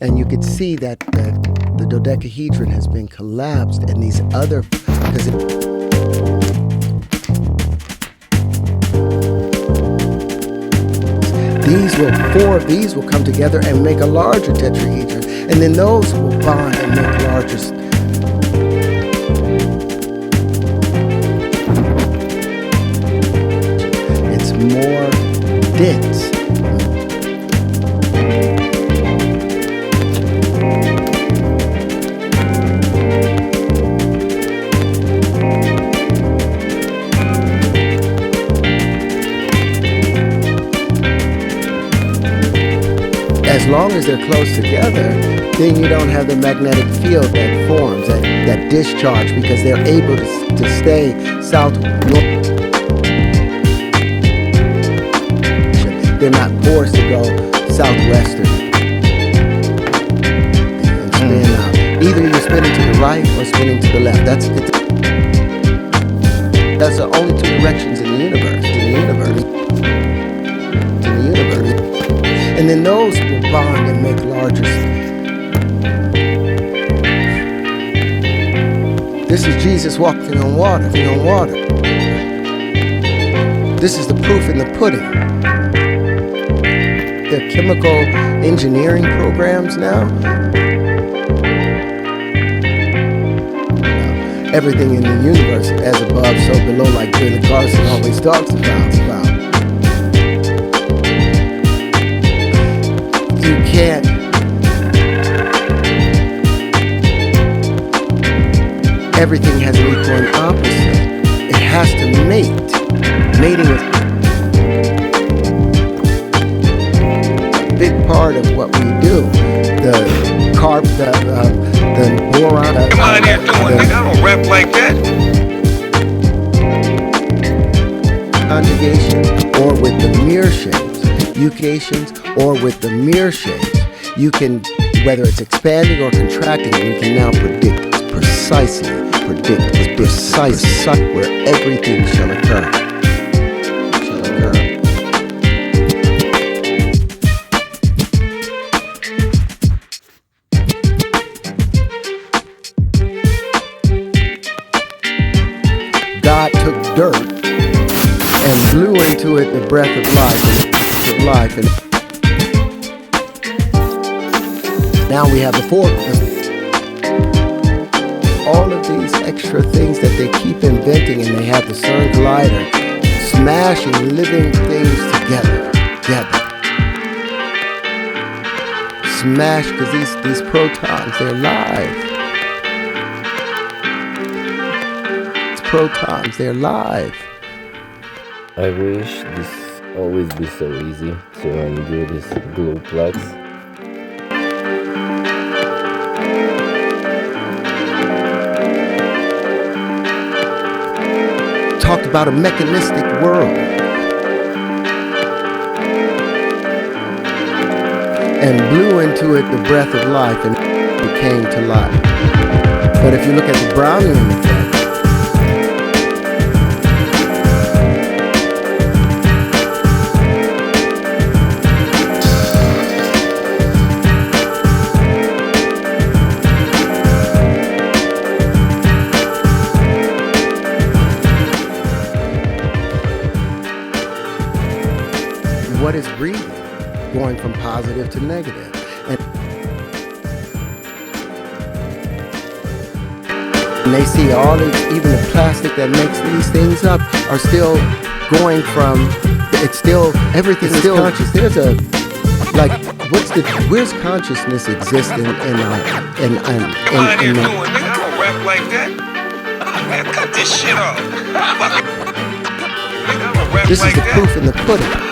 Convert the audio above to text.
and you could see that the dodecahedron has been collapsed, and these other, because four of these will come together and make a larger tetrahedron, and then those will bond and make larger. It's more dense. As long as they're close together, then you don't have the magnetic field that forms, that discharge, because they're able to stay south-north. They're not forced to go southwestern and spin out. Either you're spinning to the right or spinning to the left. That's the only two directions in the universe. And then those will bond and make larger. This is Jesus walking on water. This is the proof in the pudding. There are chemical engineering programs now. Everything in the universe, as above, so below, like Billy Carson always talks about. You can't. Everything has an equal and opposite. It has to mate. Mating is a big part of what we do. The boron. Come on here doing, nigga. I don't rap like that. Conjugations, or with the mirror shapes. Eucations, or with the mirror shapes, you can, whether it's expanding or contracting, you can now predict precisely where everything shall occur. God took dirt and blew into it the breath of life. And now we have the fourth. All of these extra things that they keep inventing, and they have the CERN collider smashing living things together. Smash, because these protons, they're live. It's protons, they're live. I wish this always be so easy to undo this glue plugs. Talked about a mechanistic world and blew into it the breath of life, and it came to life. But if you look at the Brownian effect, what is breathing? Going from positive to negative. And they see all these, even the plastic that makes these things up, are still going from, it's still, everything is still conscious. There's a, like, where's consciousness exist in Come on here doing, nigga. I don't rap like that. Man, cut this shit off. Nigga, I don't rap this like is the that. proof in the pudding.